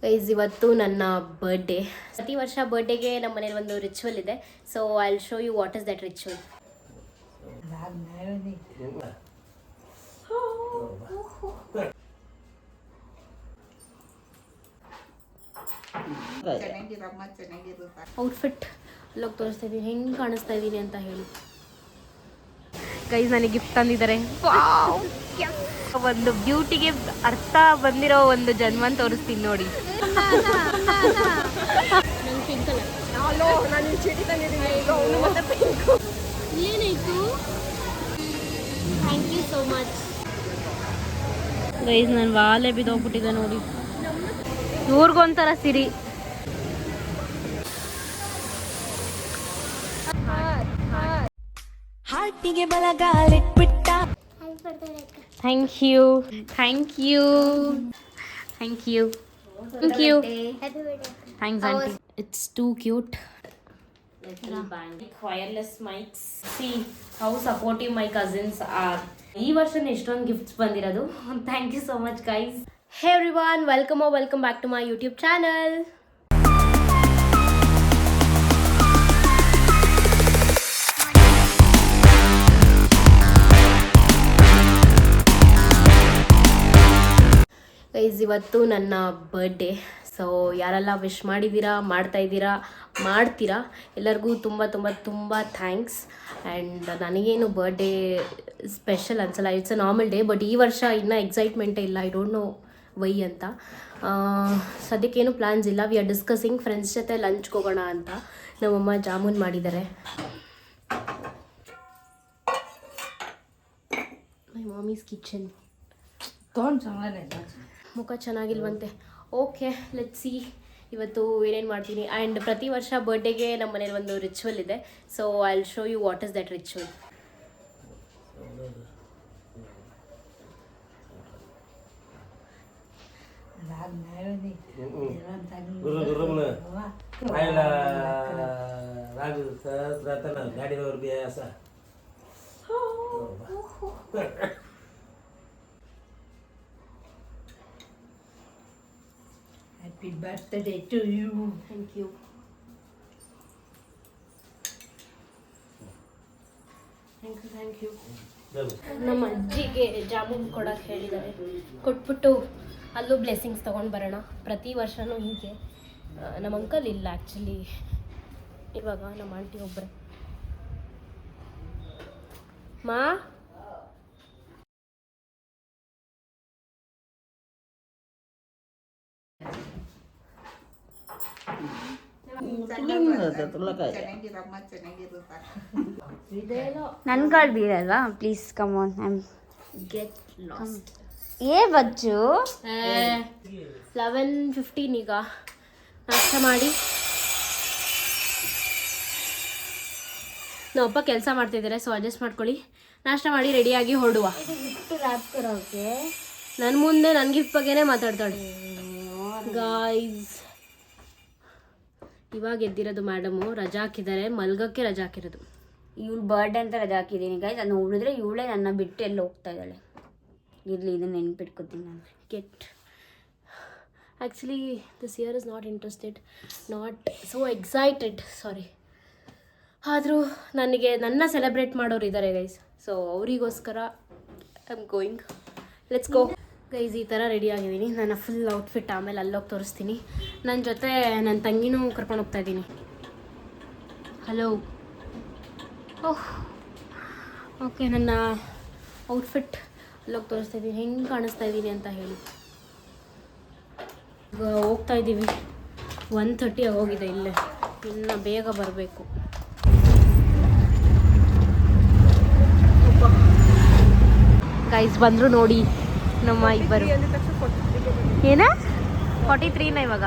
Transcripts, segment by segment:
Guys ಇವತ್ತು ನನ್ನ birthday. ಪ್ರತಿ ವರ್ಷ ಬರ್ಡೇಗೆ ನಮ್ಮ ಮನೇಲಿ ಒಂದು ರಿಚುವಲ್ ಇದೆ. So I will show you what is that ritual. Outfit ಅಲ್ಲೋಗಿ ತೋರಿಸ್ತಾ ಇದ್ದೀನಿ, ಹೆಂಗೆ ಕಾಣಿಸ್ತಾ ಇದ್ದೀನಿ ಅಂತ ಹೇಳಿ. ಗೈಸ್ ನನಗೆ ಗಿಫ್ಟ್ ತಂದಿದ್ದಾರೆ. ಒಂದು ಬ್ಯೂಟಿಗೆ ಅರ್ಥ ಬಂದಿರೋ ಒಂದು ಜನ್ಮನ್ ತೋರಿಸ್ತೀನಿ ನೋಡಿ. ಏನಾಯ್ತು? Thank you so much guys. ನಾನು ವಾಲೆ ಬಿದ್ದೋಗ್ಬಿಟ್ಟಿದೆ ನೋಡಿ. ಇವ್ರಿಗೊಂಥರ ಸಿರಿ. ಹಾರ್ಟಿಗೆ ಬಲಗಾಲಿಟ್ಬಿಟ್ಟ. Thank you thank you thank you thank you thanks aunty. It's too cute. Wireless mics. See how supportive my cousins are. ಈ ವರ್ಷನೇ ಎಷ್ಟೊಂದು ಗಿಫ್ಟ್ಸ್ ಬಂದಿರೋದು. Thank you so much guys. Hey everyone, welcome back to my YouTube channel. Guys ಇವತ್ತು ನನ್ನ birthday. So ಯಾರೆಲ್ಲ wish ಮಾಡಿದ್ದೀರಾ, ಮಾಡ್ತೀರಾ ಎಲ್ಲರಿಗೂ ತುಂಬ ತುಂಬ ತುಂಬ ಥ್ಯಾಂಕ್ಸ್. ಆ್ಯಂಡ್ ನನಗೇನು ಬರ್ಡೇ ಸ್ಪೆಷಲ್ ಅನ್ಸಲ್ಲ, it's a normal day. But ಈ ವರ್ಷ ಇನ್ನೂ ಎಕ್ಸೈಟ್ಮೆಂಟೇ ಇಲ್ಲ. ಐ ಡೋಂಟ್ ನೋ ವೈ ಅಂತ. ಸದ್ಯಕ್ಕೇನು ಪ್ಲ್ಯಾನ್ಸ್ ಇಲ್ಲ. ವಿ ಆರ್ ಡಿಸ್ಕಸಿಂಗ್ ಫ್ರೆಂಡ್ಸ್ ಜೊತೆ ಲಂಚ್ಗೆ ಹೋಗೋಣ ಅಂತ. ನಮ್ಮಮ್ಮ ಜಾಮೂನ್ ಮಾಡಿದ್ದಾರೆ. ಮೈ ಮಾಮೀಸ್ ಕಿಚನ್. ಮುಖ ಚೆನ್ನಾಗಿಲ್ವಂತೆ. ಓಕೆ ಲೆಟ್ಸ್ ಸಿ ಇವತ್ತು ಏನೇನು ಮಾಡ್ತೀನಿ. ಆ್ಯಂಡ್ ಪ್ರತಿ ವರ್ಷ ಬರ್ಡೇಗೆ ನಮ್ಮ ಮನೇಲಿ ಒಂದು ರಿಚುವಲ್ ಇದೆ. So I will show you what is that ritual. Happy birthday to you. Thank you. Thank you. ನಮ್ಮ ಅಜ್ಜಿಗೆ ಜಾಮೂನ್ ಕೊಡೋಕೆ ಹೇಳಿದ್ದಾರೆ. ಕೊಟ್ಬಿಟ್ಟು ಅಲ್ಲೂ ಬ್ಲೆಸ್ಸಿಂಗ್ಸ್ ತೊಗೊಂಡು ಬರೋಣ. ಪ್ರತಿ ವರ್ಷವೂ ಹೀಗೆ. ನಮ್ಮ ಅಂಕಲ್ ಇಲ್ಲ ಆ್ಯಕ್ಚುಲಿ, ಇವಾಗ ನಮ್ಮ ಆಂಟಿ ಒಬ್ಬರೇ. ಮಾ ನನ್ ಕಾರ್ಡ್ ಬೀಳಲ್ವಾ? Please come on. I am get lost. ಏ ಬಚ್ಚು 11:15 ಈಗ ನಾಷ್ಟ ಮಾಡಿ. ನಮ್ಮಪ್ಪ ಕೆಲಸ ಮಾಡ್ತಿದ್ದಾರೆ, ಸೊ ಅಡ್ಜಸ್ಟ್ ಮಾಡ್ಕೊಳ್ಳಿ. ನಾಷ್ಟ ಮಾಡಿ ರೆಡಿಯಾಗಿ ಹೊರಡುವ. ನನ್ನ ಮುಂದೆ ನನ್ನ ಗಿಫ್ಟ್ ಬಗ್ಗೆನೇ ಮಾತಾಡ್ತಾಳೆ ಗಾಯ್ಸ್. ಇವಾಗ ಎದ್ದಿರೋದು ಮೇಡಮು, ರಜಾ ಹಾಕಿದ್ದಾರೆ. ಮಲ್ಗಕ್ಕೆ ರಜಾ ಹಾಕಿರೋದು. ಇವಳು ಬರ್ಡೇ ಅಂತ ರಜಾ ಹಾಕಿದ್ದೀನಿ ಗೈಸ್. ಅದು ನೋಡಿದ್ರೆ ಇವಳೇ ನನ್ನ ಬಿಟ್ಟು ಎಲ್ಲ ಹೋಗ್ತಾ ಇದ್ದಾಳೆ. ಇರಲಿ, ಇದನ್ನು ನೆನ್ಪಿಟ್ಕೊತೀನಿ ನಾನು. Get actually this year is not interested, not so excited, sorry. ಆದರೂ ನನ್ನ ಸೆಲೆಬ್ರೇಟ್ ಮಾಡೋರು ಇದ್ದಾರೆ ಗೈಸ್. ಸೊ ಅವರಿಗೋಸ್ಕರ I am going. Let's go guys. ಈ ಥರ ರೆಡಿ ಆಗಿದ್ದೀನಿ. ನನ್ನ ಫುಲ್ ಔಟ್ಫಿಟ್ ಆಮೇಲೆ ಅಲ್ಲೋಗಿ ತೋರಿಸ್ತೀನಿ. ನನ್ನ ಜೊತೆ ನನ್ನ ತಂಗಿನೂ ಕರ್ಕೊಂಡು ಹೋಗ್ತಾ ಇದ್ದೀನಿ. ಹಲೋ. ಓಹ್ ಓಕೆ, ನನ್ನ ಔಟ್ಫಿಟ್ ಅಲ್ಲೋಗಿ ತೋರಿಸ್ತಾ ಇದ್ದೀನಿ, ಹೆಂಗೆ ಕಾಣಿಸ್ತಾ ಇದ್ದೀನಿ ಅಂತ ಹೇಳಿ. ಈಗ ಹೋಗ್ತಾ ಇದ್ದೀವಿ. 1:30 ಆಗೋಗಿದೆ. ಇಲ್ಲೇ ಇನ್ನು ಬೇಗ ಬರಬೇಕು. ಗೈಸ್ ಬಂದರು ನೋಡಿ ನಮ್ಮ ಇಬ್ಬರು. ಏನ 43ನ ಇವಾಗ?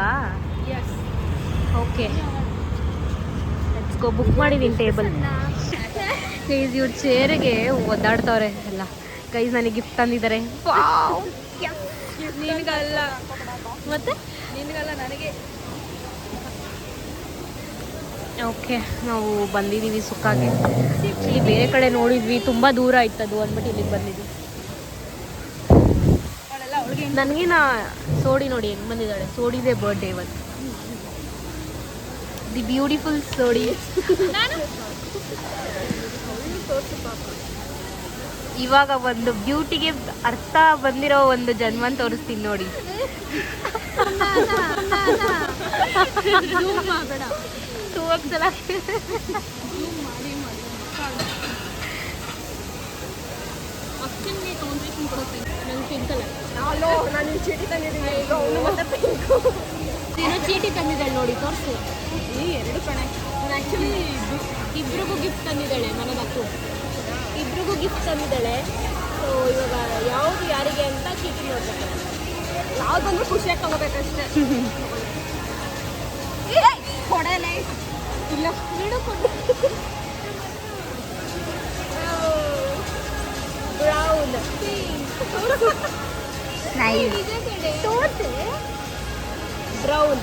Okay let's go. ಬುಕ್ ಮಾಡಿದ್ದೀನಿ ಟೇಬಲ್. ಗೈಸ್ ಇವ್ರ ಚೇರಿಗೆ ಒದ್ದಾಡ್ತವ್ರೆ ಎಲ್ಲ. ಗೈಸ್ ನನಗೆ ಗಿಫ್ಟ್ ತಂದಿದ್ದಾರೆ. ನಿನಗಲ್ಲ ಮತ್ತೆ ನಿನಗಲ್ಲ, ನನಗೆ. ಓಕೆ ನಾವು ಬಂದಿದ್ದೀವಿ ಸುಕ್ಕಾಗೆ. ಆ್ಯಕ್ಚುಲಿ ಬೇರೆ ಕಡೆ ನೋಡಿದ್ವಿ, ತುಂಬ ದೂರ ಆಯ್ತದು ಅಂದ್ಬಿಟ್ಟು ಇಲ್ಲಿಗೆ ಬಂದಿದ್ವಿ. ನನಗಿನ ಸೋಡಿ ನೋಡಿ ಹೆಂಗೆ ಬಂದಿದ್ದಾಳೆ. ಸೋಡಿದೆ ಬರ್ಡೇ ಇವತ್ತು. The beautiful Sodi. ಇವಾಗ ಒಂದು ಬ್ಯೂಟಿಗೆ ಅರ್ಥ ಬಂದಿರೋ ಒಂದು ಜನ್ಮ ತೋರಿಸ್ತೀನಿ ನೋಡಿ. ಏನೋ ಚೀಟಿ ತಂದಿದ್ದಾಳೆ ನೋಡಿ, ತೋರಿಸು. ಎರಡು ಕಣೆ. ಆ್ಯಕ್ಚುಲಿ ಇಬ್ರಿಗೂ ಗಿಫ್ಟ್ ತಂದಿದ್ದಾಳೆ, ಮನದಕ್ಕೂ ಇಬ್ರಿಗೂ ಗಿಫ್ಟ್ ತಂದಿದ್ದಾಳೆ. ಸೊ ಇವಾಗ ಯಾವುದು ಯಾರಿಗೆ ಅಂತ ಚೀಟಿ ನೋಡ್ಬೇಕು. ಯಾವ್ದಂದ್ರೆ ಖುಷಿಯಾಗಿ ತಗೋಬೇಕಷ್ಟೇ. ಕೊಡಲೇ ಇಲ್ಲ ಬಿಡು ಕೊಡು. Brown brown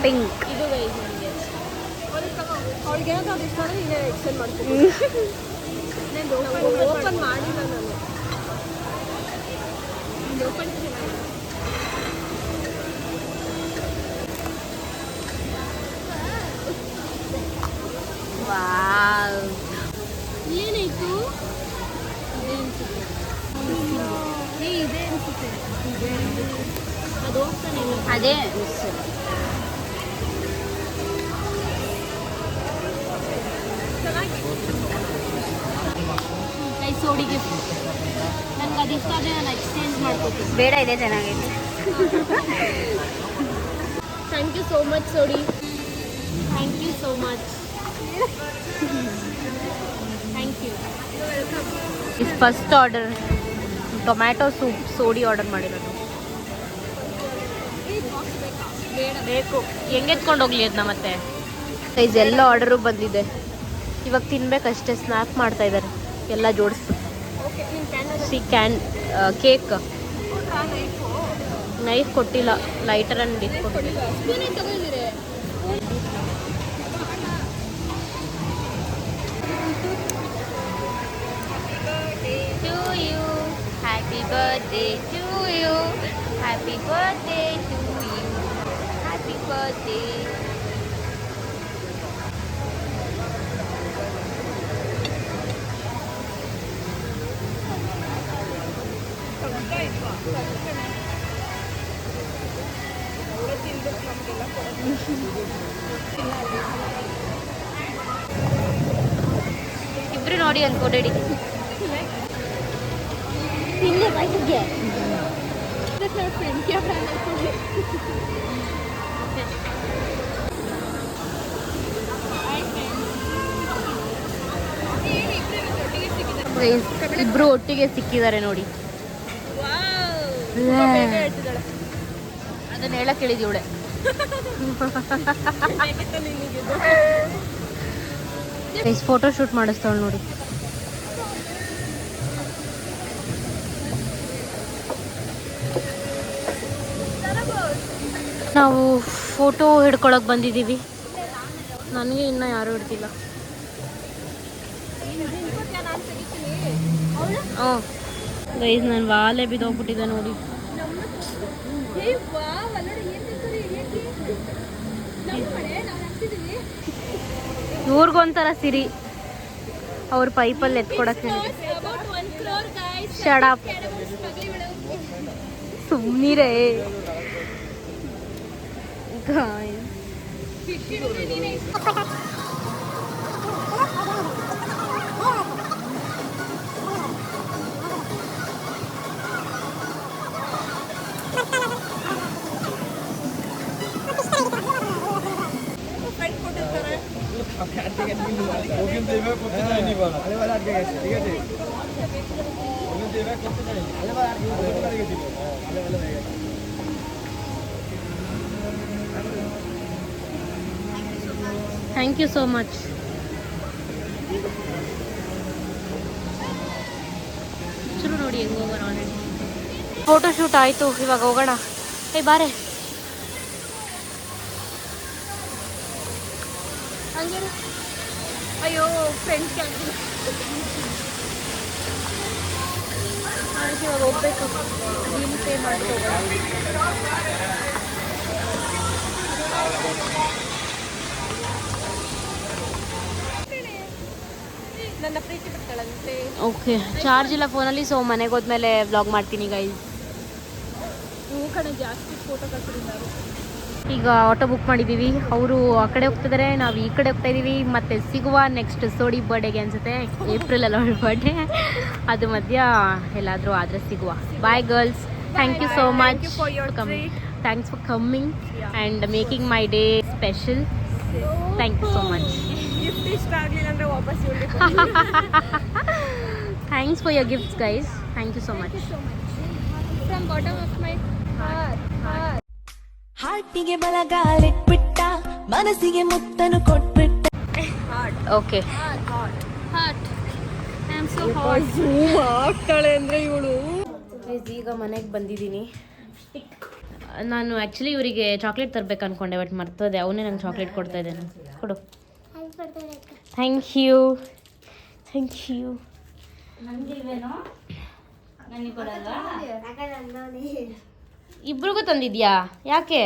pink. ಇದು ಗೈಸ್ ನನಗೆ ಅವ್ಳಿಗೆ ಏನಾದ್ರು ಇಷ್ಟ ಮಾಡಿ ನೀನೇ ಎಕ್ಸ್ಚೇಂಜ್ ಮಾಡ್ತೀನಿ. ಓಪನ್ ಮಾಡಿಲ್ಲ ನಾನು. ಓಪನ್ ವಾವ್, ಏನಾಯ್ತು? ಇದೆ ಅನ್ಸುತ್ತೆ. ಅದು ಹೋಗ್ತಾನೆ ಇಲ್ಲ. ಅದೇ ಕೈ ಸೋಡಿ ಗಿಫ್ಟ್. ನನಗೆ ಅದು ಇಷ್ಟ ಆದರೆ ನಾನು ಎಕ್ಸ್ಚೇಂಜ್ ಮಾಡ್ಕೋತೀನಿ. ಬೇಡ, ಇದೆ ಚೆನ್ನಾಗಿದೆ. Thank you so much Sodi. Thank you so much. Thank you. Is first order tomato soup Sodi order ಮಾಡಿರೋದು. ಬೇಕು, ಹೆಂಗೆ ಎತ್ಕೊಂಡು ಹೋಗ್ಲಿ ಅದನ್ನ ಮತ್ತೆ. ಸೈಜ್ ಎಲ್ಲ ಆರ್ಡರು ಬಂದಿದೆ. ಇವಾಗ ತಿನ್ಬೇಕಷ್ಟೇ. ಸ್ನ್ಯಾಪ್ ಮಾಡ್ತಾ ಇದ್ದಾರೆ ಎಲ್ಲ ಜೋಡಿಸ್ಬಿಟ್ಟು. ಕ್ಯಾನ್ ಕೇಕ್ ನೈಫ್ ಕೊಟ್ಟಿಲ್ಲ, ಲೈಟರ್ ಅಂಡ್ ಕೊಟ್ಟಿಲ್ಲ. Happy birthday to you. Happy birthday to you. Happy birthday. ಇಬ್ರು ನೋಡಿ ಅನ್ಕೊಂಡಿ. ಇಲ್ಲೇ ಬೈಕಿಗೆ ಇಬ್ರು ಒಟ್ಟಿಗೆ ಸಿಕ್ಕಿದ್ದಾರೆ ನೋಡಿ. ಅದನ್ನ ಹೇಳಕ್ ಹೇಳಿದಿ ಇವಳೆ. ಫೋಟೋ ಶೂಟ್ ಮಾಡಿಸ್ತಾಳೆ ನೋಡಿ. ನಾವು ಫೋಟೋ ಹಿಡ್ಕೊಳಕ್ಕೆ ಬಂದಿದ್ದೀವಿ. ನನಗೆ ಇನ್ನೂ ಯಾರೂ ಹಿಡ್ದಿಲ್ಲ. ಹಾಂ ಗೈಸ್, ನನ್ನ ವಾಲೆ ಬಿದ್ದೋಗ್ಬಿಟ್ಟಿದೆ ನೋಡಿ. ಇವ್ರಿಗೊಂಥರ ಸಿರಿ, ಅವ್ರ ಪೈಪಲ್ಲಿ ಎತ್ಕೊಡಕ್ಕೆ. ಶಡಪ್, ಸುಮ್ಮನಿರೇ. Thank you so much. ಚೂರು ನೋಡಿ ಹೆಂಗೆ ಹೋಗೋಣ. ಆಲ್ರೆಡಿ ಫೋಟೋ ಶೂಟ್ ಆಯಿತು, ಇವಾಗ ಹೋಗೋಣ. ಬಾರೆ ಹಂಗೆ. ಅಯ್ಯೋ ಫ್ರೆಂಡ್ಸ್ ಅದಕ್ಕೆ ಇವಾಗ ಹೋಗ್ಬೇಕು, ಬಿಲ್ ಪೇ ಮಾಡ್ಕೋಬೇಕು. ನನ್ನ ಪ್ರೀತಿ ಬಿಡ್ತಾಳಂತೆ. ಓಕೆ, ಚಾರ್ಜ್ ಇಲ್ಲ ಫೋನಲ್ಲಿ, ಸೊ ಮನೆಗೆ ಹೋದ್ಮೇಲೆ ವ್ಲಾಗ್ ಮಾಡ್ತೀನಿ ಗೈಸ್. ಹೂ ಕಡೆ ಜಾಸ್ತಿ ಫೋಟೋ ಕಳ್ಸಿದ್ದಾರೆ. ಈಗ ಆಟೋ ಬುಕ್ ಮಾಡಿದ್ದೀವಿ. ಅವರು ಆ ಕಡೆ ಹೋಗ್ತಿದ್ದಾರೆ, ನಾವು ಈ ಕಡೆ ಹೋಗ್ತಾ ಇದ್ದೀವಿ. ಮತ್ತೆ ಸಿಗುವ ನೆಕ್ಸ್ಟ್ ಸೋಡಿ ಬರ್ಡೇಗೆ ಅನ್ಸುತ್ತೆ, ಏಪ್ರಿಲಲ್ಲಿ ಅವಳ ಬರ್ಡೇ. ಅದು ಮಧ್ಯ ಎಲ್ಲಾದರೂ ಆದರೆ ಸಿಗುವ. Boy girls, thank you so much thanks for coming and making my day special. Thank you so much. Gift ಇಷ್ಟ ಆಗಲಿಲ್ಲ ಅಂದರೆ ವಾಪಸ್ ಇವ್ರಿಗೆ thanks for your gifts guys. Thank you so much. From bottom of my heart. ಹಾರ್ಟಿಗೆ ಬಲಗಾಲಿಟ್ಬಿಟ್ಟ, ಮನಸ್ಸಿಗೆ ಮುತ್ತನು ಕೊಟ್ಬಿಟ್ಟ. Okay, heart. I am so hot. Zoom ಆಗ್ತಾಳೆ ಅಂದರೆ ಇವಳು. ಈಗ ಮನೆಗೆ ಬಂದಿದ್ದೀನಿ. ನಾನು ಆ್ಯಕ್ಚುಲಿ ಇವರಿಗೆ ಚಾಕ್ಲೇಟ್ ತರಬೇಕು ಅಂದ್ಕೊಂಡೆ, ಬಟ್ ಮರ್ತೋದೆ. ಅವನೇ ನಂಗೆ ಚಾಕ್ಲೇಟ್ ಕೊಡ್ತಾ ಇದ್ದಾನೆ. ಕೊಡು. Thank you, thank you. ಇಬ್ರಿಗೂ ತಂದಿದ್ಯಾ? ಯಾಕೆ?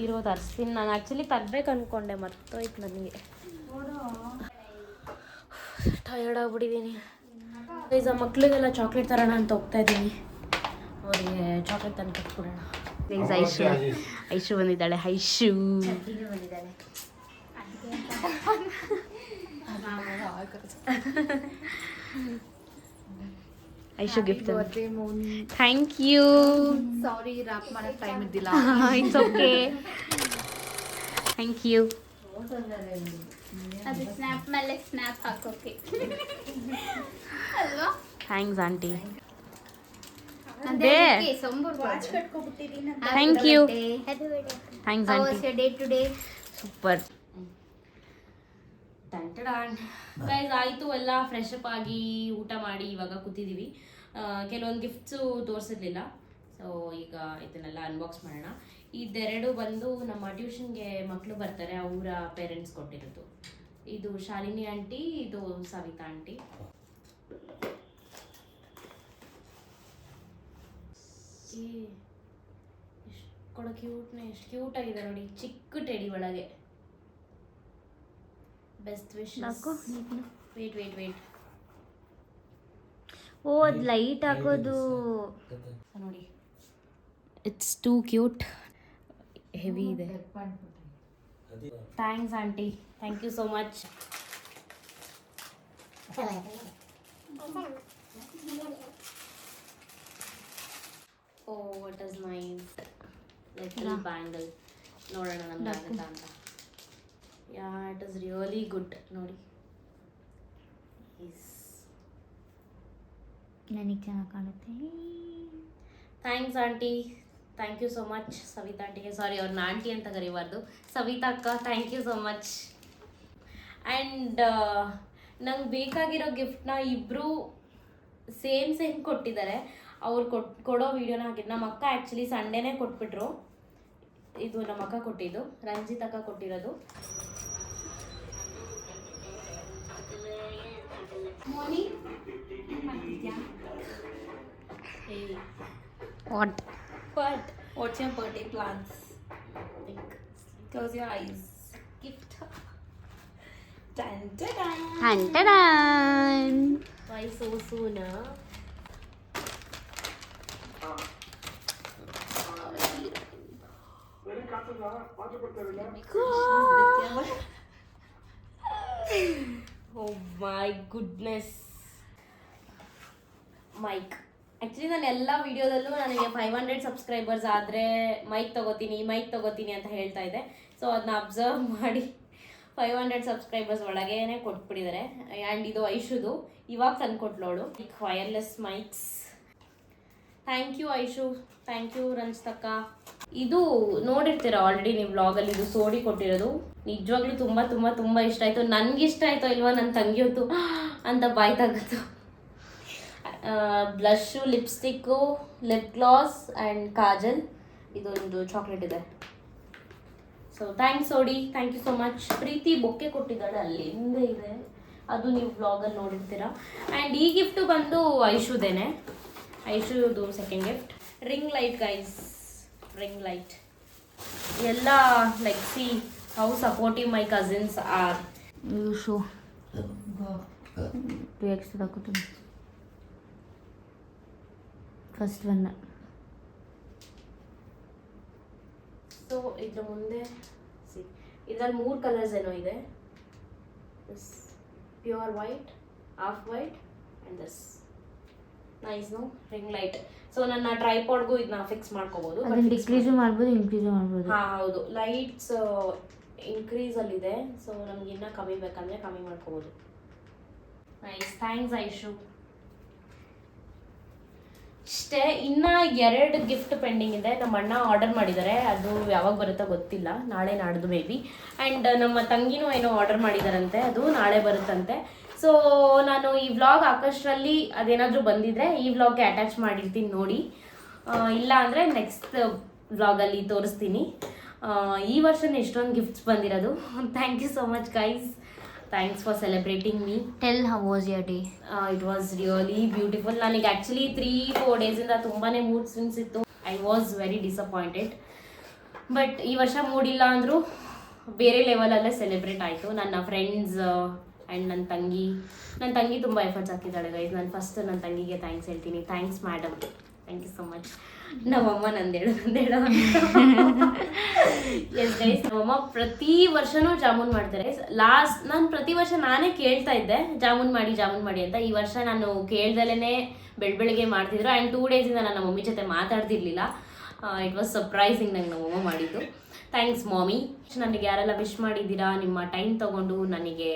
ಇರೋ ತರಿಸ್ತೀನಿ. ನಾನು ಆ್ಯಕ್ಚುಲಿ ತರ್ಬೇಕು ಅಂದ್ಕೊಂಡೆ, ಮರ್ತೋಯ್ತು ನನಗೆ. ಟಯರ್ಡ್ ಆಗ್ಬಿಟ್ಟಿದ್ದೀನಿ ಗೈಸ್. ಆ ಮಕ್ಳಿಗೆಲ್ಲ ಚಾಕ್ಲೇಟ್ ತರೋಣ ಅಂತ ಹೋಗ್ತಾ ಇದ್ದೀನಿ. ಅವರಿಗೆ ಚಾಕ್ಲೇಟ್ ತಂದು ಕೊಟ್ಬಿಡೋಣ ಗೈಸ್. ಐಶು ಬಂದಿದ್ದಾಳೆ. Aishu Aishu gift. Thank you. Sorry, wrap ಮಾಡೋಕ್ಕೆ ಟೈಮ್ ಇದ್ದಿಲ್ಲ. It's okay. Thank you. ಅದು ಸ್ನ್ಯಾಪ್ ಮೇಲೆ ಸ್ನ್ಯಾಪ್ ಹಾಕೋಕೆ ಅಲ್ವಾ? Thanks aunty. ವಾಚ್ ಕಟ್ಕೊಬಿಟ್ಟಿದ್ದೀನಿ. Thank you. Happy birthday. Thanks how aunty. Was your day today? Super. Guys ಆಯಿತು, ಎಲ್ಲ ಫ್ರೆಶ್ ಅಪ್ ಆಗಿ ಊಟ ಮಾಡಿ ಇವಾಗ ಕೂತಿದ್ದೀವಿ. ಕೆಲವೊಂದು ಗಿಫ್ಟ್ಸು ತೋರಿಸಿರ್ಲಿಲ್ಲ, ಸೊ ಈಗ ಇದನ್ನೆಲ್ಲ ಅನ್ಬಾಕ್ಸ್ ಮಾಡೋಣ. ಇದೆರಡು ಬಂದು ನಮ್ಮ ಟ್ಯೂಷನ್ಗೆ ಮಕ್ಕಳು ಬರ್ತಾರೆ, ಅವರ ಪೇರೆಂಟ್ಸ್ ಕೊಟ್ಟಿರೋದು. ಇದು ಶಾಲಿನಿ ಆಂಟಿ, ಇದು ಸವಿತಾ ಆಂಟಿ. ಕೊಡೋ ಕ್ಯೂಟ್ನೆ, ಎಷ್ಟು ಕ್ಯೂಟ್ ಆಗಿದೆ ನೋಡಿ, ಚಿಕ್ಕ ಟೆಡಿ ಒಳಗೆ. Best wish. Wait wait wait. Oh, ಅದು ಲೈಟ್ ಹಾಕೋದು ನೋಡಿ, ಇಟ್ಸ್ ಟೂ ಕ್ಯೂಟ್. ಹೆವಿ ಇದೆ. Thanks aunty, thank you so much. Oh, what is nice. Little bangle. ನೋಡೋಣ ನಮ್ಗೆ ಆಗುತ್ತಾ ಅಂತ. Yeah, it is really good. ನೋಡಿ, ನನಗೆ ಚೆನ್ನಾಗಿ ಕಾಣುತ್ತೆ. Thanks aunty, thank you so much. Savita ಆಂಟಿಗೆ, ಸಾರಿ ಅವ್ರನ್ನ ಆಂಟಿ ಅಂತ ಕರಿಬಾರ್ದು, ಸವಿತಾ ಅಕ್ಕ, thank you so much. And ನಂಗೆ ಬೇಕಾಗಿರೋ ಗಿಫ್ಟ್ನ ಇಬ್ಬರು ಸೇಮ್ ಕೊಟ್ಟಿದ್ದಾರೆ. ಅವ್ರು ಕೊಡೋ ವೀಡಿಯೋನ ಹಾಕಿದ್ದು. ನಮ್ಮ ಅಕ್ಕ ಆ್ಯಕ್ಚುಲಿ ಸಂಡೇನೇ ಕೊಟ್ಬಿಟ್ರು. ಇದು ನಮ್ಮ ಅಕ್ಕ ಕೊಟ್ಟಿದ್ದು, ರಂಜಿತ್ ಅಕ್ಕ ಕೊಟ್ಟಿರೋದು. What? What's your birthday plans? Close your eyes. Gift. Dun, dun, dun. Tan-ta-dan! Why so soon, huh? Oh my goodness. Mic. Actually ನಾನು ಎಲ್ಲ ವೀಡಿಯೋದಲ್ಲೂ ನನಗೆ 500 ಸಬ್ಸ್ಕ್ರೈಬರ್ಸ್ ಆದರೆ ಮೈಕ್ ತೊಗೋತೀನಿ ಅಂತ ಹೇಳ್ತಾ ಇದ್ದೆ. ಸೊ ಅದನ್ನ ಅಬ್ಸರ್ವ್ ಮಾಡಿ 500 ಸಬ್ಸ್ಕ್ರೈಬರ್ಸ್ ಒಳಗೇನೆ ಕೊಟ್ಬಿಟ್ಟಿದ್ದಾರೆ. ಆ್ಯಂಡ್ ಇದು ಐಶುದು, ಇವಾಗ ತಂದು ಕೊಟ್ಲೋಳು wireless mics. Thank you Aishu, thank you ರಂಜಿತಕ್ಕ. ಇದು ನೋಡಿರ್ತೀರ ಆಲ್ರೆಡಿ ನೀವು ವ್ಲಾಗಲ್ಲಿ. ಇದು ಸೋಡಿ ಕೊಟ್ಟಿರೋದು. ನಿಜವಾಗ್ಲೂ ತುಂಬ ತುಂಬ ತುಂಬ ಇಷ್ಟ ಆಯಿತು. ನನಗಿಷ್ಟ ಆಯಿತು ಇಲ್ವಾ, ನನ್ನ ತಂಗಿಯೊತ್ತು ಅಂತ ಬಾಯ್ ತಗೋದು. Blush, lipstick, lip gloss and kajal. ಇದೊಂದು ಚಾಕ್ಲೇಟ್ ಇದೆ. ಸೊ ಥ್ಯಾಂಕ್ಸ್ ಓಡಿ, thank you so much. Preethi bouquet ಕೊಟ್ಟಿದ್ದಾಳೆ, ಅಲ್ಲಿ ಹಿಂದೆ ಇದೆ, ಅದು ನೀವು ವ್ಲಾಗಲ್ಲಿ ನೋಡಿರ್ತೀರಾ. ಆ್ಯಂಡ್ ಈ ಗಿಫ್ಟು ಬಂದು ಐಶುದೇನೆ, ಐಶುದು second gift. Ring light guys, ring light. ಎಲ್ಲ like see how supportive my cousins are. Show react ಹಾಕೋತೀನಿ ಫಸ್ಟ್ ಒನ್. ಸೊ ಇದ್ರ ಮುಂದೆ ಸಿ ಇದರಲ್ಲಿ 3 ಕಲರ್ಸ್ ಏನೋ ಇದೆ. This pure white, half white and this nice no ring light. So ನನ್ನ ಟ್ರೈಪಾಡ್ಗೂ ಇದನ್ನ ಫಿಕ್ಸ್ ಮಾಡ್ಕೋಬಹುದು. ಅದನ್ನ ಡಿಕ್ರೀಸು ಮಾಡ್ಬೋದು, ಇನ್ಕ್ರೀಸು ಮಾಡ್ಬೋದು. ಹಾಂ ಹೌದು, ಲೈಟ್ಸ್ ಇನ್ಕ್ರೀಸಲ್ಲಿದೆ. ಸೊ ನಮ್ಗೆ ಇನ್ನೂ ಕಮ್ಮಿ ಬೇಕಂದರೆ ಕಮ್ಮಿ ಮಾಡ್ಕೋಬೋದು. Nice, thanks Aishu. ಅಷ್ಟೇ, ಇನ್ನು 2 ಗಿಫ್ಟ್ ಪೆಂಡಿಂಗ್ ಇದೆ. ನಮ್ಮ ಅಣ್ಣ ಆರ್ಡರ್ ಮಾಡಿದ್ದಾರೆ, ಅದು ಯಾವಾಗ ಬರುತ್ತೋ ಗೊತ್ತಿಲ್ಲ, ನಾಳೆ ನಾಡ್ದು ಮೇ ಬಿ. ಆ್ಯಂಡ್ ನಮ್ಮ ತಂಗಿನೂ ಏನೋ ಆರ್ಡರ್ ಮಾಡಿದಾರಂತೆ, ಅದು ನಾಳೆ ಬರುತ್ತಂತೆ. ಸೊ ನಾನು ಈ ವ್ಲಾಗ್ ಹಾಕೋಷ್ಟರಲ್ಲಿ ಅದೇನಾದರೂ ಬಂದಿದ್ರೆ ಈ ವ್ಲಾಗ್ಗೆ ಅಟ್ಯಾಚ್ ಮಾಡಿರ್ತೀನಿ ನೋಡಿ. ಇಲ್ಲ ಅಂದರೆ ನೆಕ್ಸ್ಟ್ ವ್ಲಾಗಲ್ಲಿ ತೋರಿಸ್ತೀನಿ. ಈ ವರ್ಷನೇ ಎಷ್ಟೊಂದು ಗಿಫ್ಟ್ಸ್ ಬಂದಿರೋದು. Thank you so much guys, thanks for celebrating me. Tell how was your day? It was really beautiful. ನನಗೆ ಆ್ಯಕ್ಚುಲಿ 3-4 ಡೇಸಿಂದ ತುಂಬಾ ಮೂಡ್ ಸ್ವಿಂಗ್ಸ್ ಇತ್ತು. I was very disappointed. But ಈ ವರ್ಷ ಮೂಡಿಲ್ಲ ಅಂದರೂ ಬೇರೆ ಲೆವೆಲಲ್ಲೇ ಸೆಲೆಬ್ರೇಟ್ ಆಯಿತು. ನನ್ನ ಫ್ರೆಂಡ್ಸ್ ಆ್ಯಂಡ್ ನನ್ನ ತಂಗಿ ತುಂಬ ಎಫರ್ಟ್ಸ್ ಹಾಕಿದ್ದಾಳೆ ಗೈಸ್. ನಾನು ಫಸ್ಟ್ ನನ್ನ ತಂಗಿಗೆ ಥ್ಯಾಂಕ್ಸ್ ಹೇಳ್ತೀನಿ. Thanks madam, thank you so much. ನಮ್ಮಮ್ಮ ನಂದೇಳು ಎಸ್ ಗೈಸ್, ನಮ್ಮಮ್ಮ ಪ್ರತಿ ವರ್ಷನೂ ಜಾಮೂನ್ ಮಾಡ್ತಾರೆ. ನಾನು ಪ್ರತಿ ವರ್ಷ ನಾನೇ ಕೇಳ್ತಾ ಇದ್ದೆ ಜಾಮೂನ್ ಮಾಡಿ ಅಂತ. ಈ ವರ್ಷ ನಾನು ಕೇಳ್ದಲೇ ಬೆಳಗ್ಗೆ ಮಾಡ್ತಿದ್ರು. ಆ್ಯಂಡ್ 2 ಡೇಸಿಂದ ನಾನು ನಮ್ಮ ಮಮ್ಮಿ ಜೊತೆ ಮಾತಾಡ್ತಿರ್ಲಿಲ್ಲ. ಇಟ್ ವಾಸ್ ಸರ್ಪ್ರೈಸಿಂಗ್ ನಂಗೆ ನಮ್ಮಮ್ಮ ಮಾಡಿದ್ದು. ಥ್ಯಾಂಕ್ಸ್ ಮಾಮಿ. ನನಗೆ ಯಾರೆಲ್ಲ ವಿಶ್ ಮಾಡಿದ್ದೀರಾ, ನಿಮ್ಮ ಟೈಮ್ ತೊಗೊಂಡು ನನಗೆ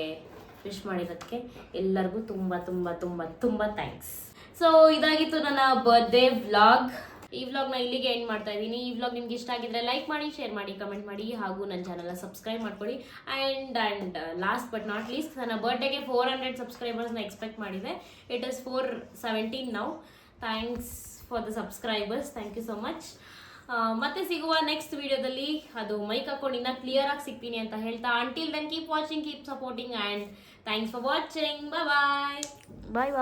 ವಿಶ್ ಮಾಡಿರೋದಕ್ಕೆ ಎಲ್ಲರಿಗೂ ತುಂಬ ತುಂಬ ತುಂಬ ತುಂಬ ಥ್ಯಾಂಕ್ಸ್. ಸೊ ಇದಾಗಿತ್ತು ನನ್ನ ಬರ್ತ್ಡೇ ವ್ಲಾಗ್. ಈ ವ್ಲಾಗ್ನ ಇಲ್ಲಿಗೆ ಎಂಡ್ ಮಾಡ್ತಾ ಇದ್ದೀನಿ. ಈ ವ್ಲಾಗ್ ನಿಮ್ಗೆ ಇಷ್ಟ ಆಗಿದ್ರೆ ಲೈಕ್ ಮಾಡಿ, ಶೇರ್ ಮಾಡಿ, ಕಮೆಂಟ್ ಮಾಡಿ, ಹಾಗೂ ನನ್ನ ಚಾನಲ್ನ ಸಬ್ಸ್ಕ್ರೈಬ್ ಮಾಡ್ಕೊಳ್ಳಿ. And last but not least, ನನ್ನ ಬರ್ತ್ಡೇಗೆ 400 ಸಬ್ಸ್ಕ್ರೈಬರ್ಸ್ನ ಎಕ್ಸ್ಪೆಕ್ಟ್ ಮಾಡಿದೆ. It is 417 now. Thanks for the subscribers, thank you so much. ಮತ್ತೆ ಸಿಗುವ ನೆಕ್ಸ್ಟ್ ವಿಡಿಯೋದಲ್ಲಿ. ಅದು ಮೈಕ್ ಹಾಕೊಂಡಿಂದ ಕ್ಲಿಯರ್ ಆಗಿ ಸಿಗ್ತೀನಿ ಅಂತ ಹೇಳ್ತಾ, until then keep watching, keep supporting, and thanks for watching. Bye bye.